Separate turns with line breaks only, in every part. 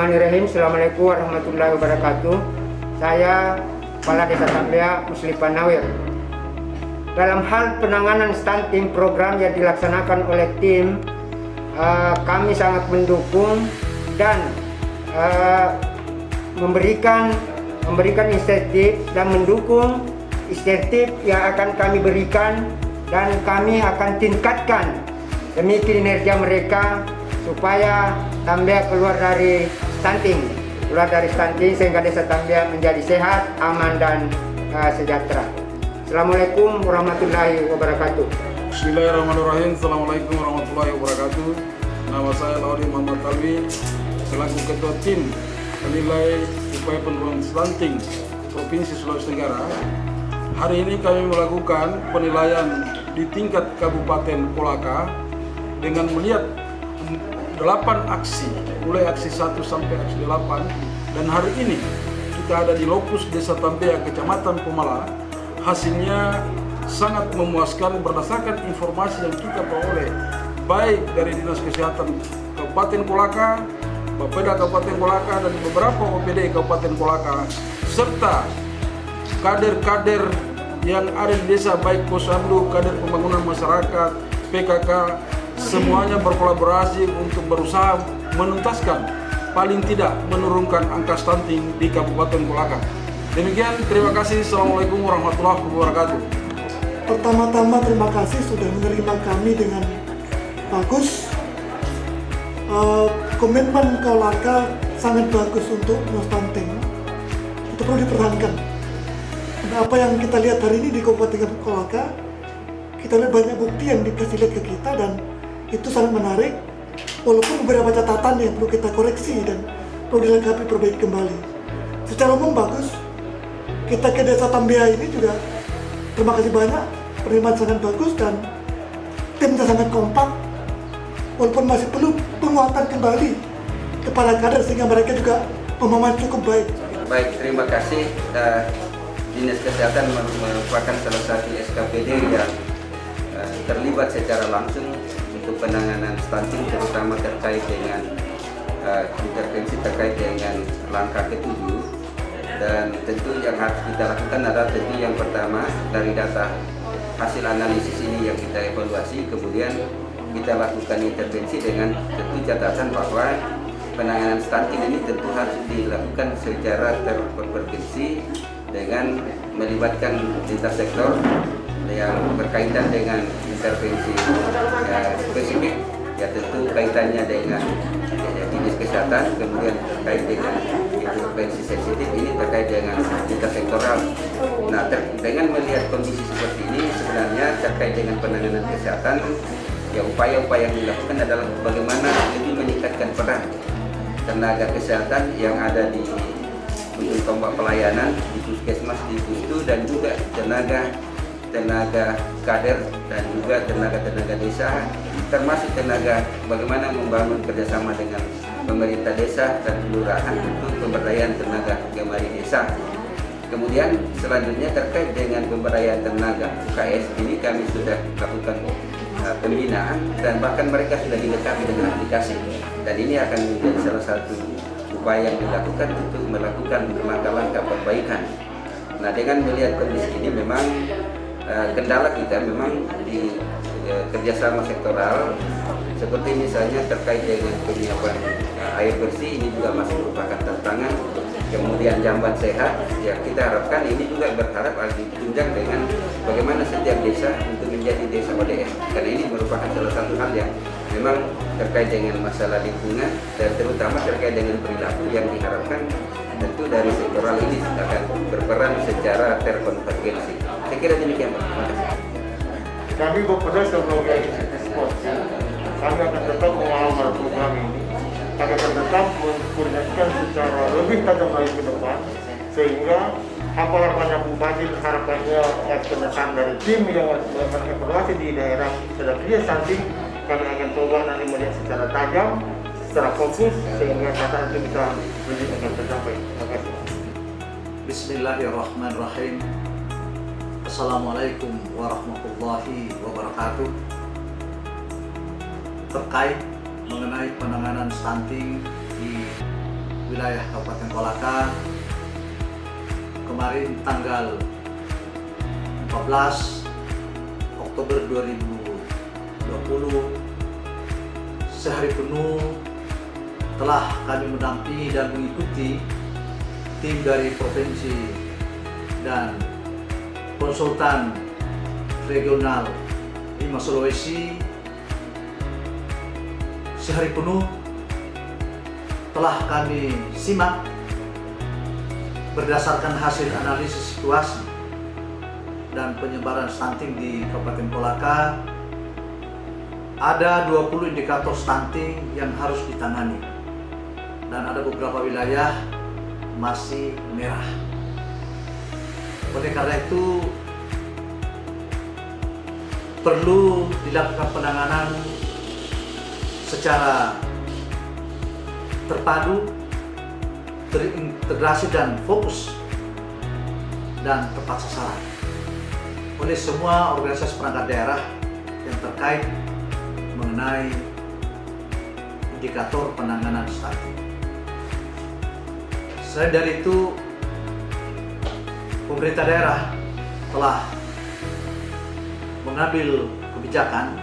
Bismillahirrahmanirrahim. Assalamualaikum warahmatullahi wabarakatuh. Saya Kepala Desa Tambea Muslipan Nawir. Dalam hal penanganan stunting program yang dilaksanakan oleh tim, kami sangat mendukung dan memberikan insentif dan mendukung insentif yang akan kami berikan, dan kami akan tingkatkan demi kinerja mereka supaya Tambea keluar dari stunting sehingga Desa Tambea menjadi sehat, aman dan sejahtera. Assalamualaikum warahmatullahi wabarakatuh.
Bismillahirrahmanirrahim. Assalamualaikum warahmatullahi wabarakatuh. Nama saya Laudi Muhammad Talwi, selaku Ketua Tim Penilai Upaya Penurunan Stunting Provinsi Sulawesi Tenggara. Hari ini kami melakukan penilaian di tingkat Kabupaten Kolaka dengan melihat 8 aksi, mulai aksi 1 sampai aksi 8, dan hari ini kita ada di lokus Desa Tambea, Kecamatan Pemala. Hasilnya sangat memuaskan berdasarkan informasi yang kita peroleh baik dari Dinas Kesehatan Kabupaten Kolaka, Bapeda Kabupaten Kolaka, dan beberapa OPD Kabupaten Kolaka, serta kader-kader yang ada di desa, baik posyandu, kader pembangunan masyarakat, PKK, semuanya berkolaborasi untuk berusaha menuntaskan, paling tidak menurunkan angka stunting di Kabupaten Kolaka. Demikian, terima kasih. Assalamualaikum warahmatullahi wabarakatuh.
Pertama-tama terima kasih sudah menerima kami dengan bagus. Komitmen Kolaka sangat bagus untuk stunting. Itu perlu dipertahankan. Dan apa yang kita lihat hari ini di Kabupaten Kolaka, kita lihat banyak bukti yang dikasih lihat ke kita, dan itu sangat menarik. Walaupun beberapa catatan yang perlu kita koreksi dan perlu dilengkapi, perbaiki kembali. Secara umum bagus. Kita ke Desa Tambea ini juga terima kasih banyak, penerimaan sangat bagus dan timnya sangat kompak. Walaupun masih perlu penguatan kembali kepada kader sehingga mereka juga pemahaman cukup baik.
Baik, terima kasih. Dinas Kesehatan merupakan salah satu SKPD yang terlibat secara langsung untuk penanganan stunting, terutama terkait dengan intervensi terkait dengan langkah ke-7. Dan tentu yang harus kita lakukan adalah tentu yang pertama dari data hasil analisis ini yang kita evaluasi, kemudian kita lakukan intervensi dengan tentu catatan bahwa penanganan stunting ini tentu harus dilakukan secara terprovinsi dengan melibatkan lintas sektor yang berkaitan dengan intervensi spesifik, ya tentu kaitannya dengan dinas kesehatan, kemudian terkait dengan intervensi sensitif ini terkait dengan lintas sektoral. Nah, dengan melihat kondisi seperti ini, sebenarnya terkait dengan penanganan kesehatan, ya upaya-upaya yang dilakukan adalah bagaimana lebih meningkatkan peran tenaga kesehatan yang ada di untuk tombak pelayanan di puskesmas, di pustu, dan juga tenaga kader dan juga tenaga desa, termasuk tenaga bagaimana membangun kerjasama dengan pemerintah desa dan kelurahan untuk pemberdayaan tenaga gemari desa. Kemudian selanjutnya terkait dengan pemberdayaan tenaga UKS ini kami sudah lakukan pembinaan dan bahkan mereka sudah dilengkapi dengan aplikasi, dan ini akan menjadi salah satu upaya yang dilakukan untuk melakukan langkah-langkah perbaikan. Nah, dengan melihat kondisi ini memang kendala kita memang di kerjasama sektoral, seperti misalnya terkait dengan penyiapan air bersih, ini juga masih merupakan tantangan. Kemudian jamban sehat, ya kita harapkan ini juga berharap akan ditunjang dengan bagaimana setiap desa untuk menjadi desa ODS, karena ini merupakan salah satu hal yang memang terkait dengan masalah lingkungan dan terutama terkait dengan perilaku yang diharapkan tentu dari sektoral ini akan berperan secara terkonvergensi. Saya kira demikian, Pak. Terima kasih.
Kami bekerja sebagai ekspor. Kami akan tetap mengawal program ini. Kami akan tetap mengkoordinasikan secara lebih tajam lagi ke depan, sehingga apa harapannya Bupati, harapannya kemenangan dari tim yang melakukan evaluasi di daerah sedang kerja stunting, kami akan coba nanti melihat secara tajam, secara fokus, sehingga kata itu bisa lebih akan tercapai. Terima kasih.
Bismillahirrahmanirrahim. Assalamualaikum warahmatullahi wabarakatuh. Terkait mengenai penanganan stunting di wilayah Kabupaten Kolaka kemarin tanggal 14 Oktober 2020 sehari penuh telah kami mendampingi dan mengikuti tim dari provinsi dan konsultan regional 5 Sulawesi. Sehari penuh telah kami simak berdasarkan hasil analisis situasi dan penyebaran stunting di Kabupaten Kolaka. Ada 20 indikator stunting yang harus ditangani dan ada beberapa wilayah masih merah. Oleh karena itu perlu dilakukan penanganan secara terpadu, terintegrasi dan fokus dan tepat sasaran oleh semua organisasi perangkat daerah yang terkait mengenai indikator penanganan stunting. Selain dari itu, pemerintah daerah telah mengambil kebijakan,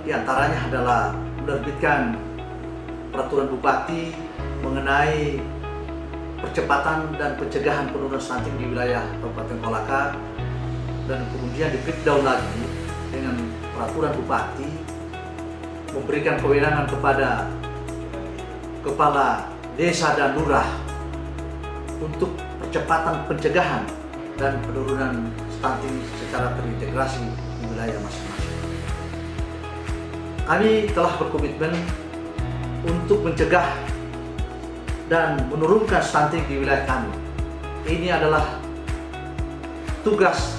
diantaranya adalah menerbitkan peraturan bupati mengenai percepatan dan pencegahan penurunan stunting di wilayah Kabupaten Kolaka, dan kemudian di breakdown lagi dengan peraturan bupati memberikan kewenangan kepada kepala desa dan lurah untuk percepatan pencegahan dan penurunan stunting secara terintegrasi di wilayah masing-masing. Kami telah berkomitmen untuk mencegah dan menurunkan stunting di wilayah kami. Ini adalah tugas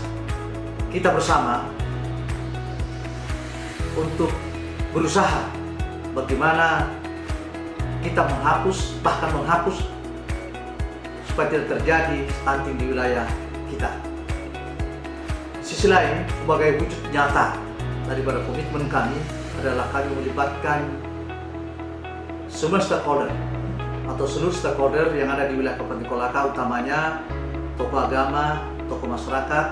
kita bersama untuk berusaha bagaimana kita menghapus supaya tidak terjadi stunting di wilayah kita. Sisi lain, sebagai wujud nyata daripada komitmen kami adalah kami melibatkan semua stakeholder atau seluruh stakeholder yang ada di wilayah Kabupaten Kolaka, utamanya tokoh agama, tokoh masyarakat,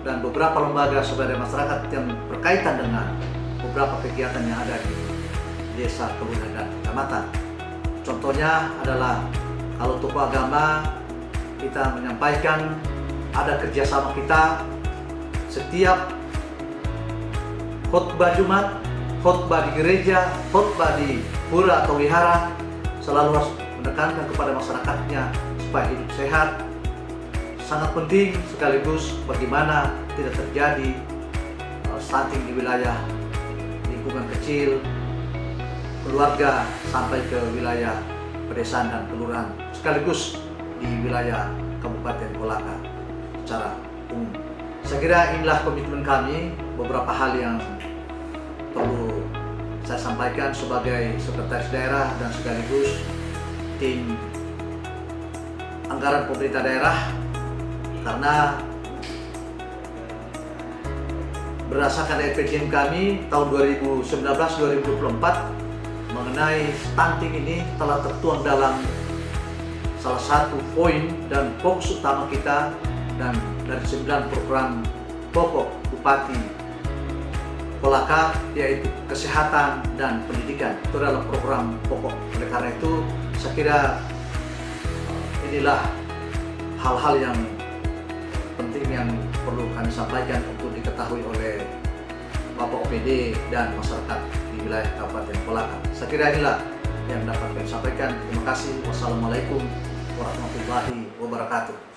dan beberapa lembaga swadaya masyarakat yang berkaitan dengan beberapa kegiatan yang ada di desa, kelurahan, dan kecamatan. Contohnya adalah kalau tokoh agama, kita menyampaikan ada kerjasama kita setiap khotbah Jumat, khotbah di gereja, khotbah di pura atau wihara, selalu harus menekankan kepada masyarakatnya supaya hidup sehat. Sangat penting sekaligus bagaimana tidak terjadi stunting di wilayah lingkungan kecil, keluarga, sampai ke wilayah pedesaan dan kelurahan, sekaligus di wilayah Kabupaten Kolaka secara umum. Saya kira inilah komitmen kami, beberapa hal yang perlu saya sampaikan sebagai sekretaris daerah dan sekaligus tim anggaran pemerintah daerah, karena berdasarkan RPJM kami tahun 2019-2024 mengenai stunting ini telah tertuang dalam salah satu poin dan fokus utama kita, dan dari 9 program pokok Bupati Kolaka, yaitu kesehatan dan pendidikan. Itu adalah program pokok. Oleh karena itu saya kira inilah hal-hal yang penting yang perlu kami sampaikan untuk diketahui oleh Bapak OPD dan masyarakat di wilayah Kabupaten Kolaka. Saya kira inilah yang dapat kami sampaikan. Terima kasih. Wassalamualaikum warahmatullahi wabarakatuh.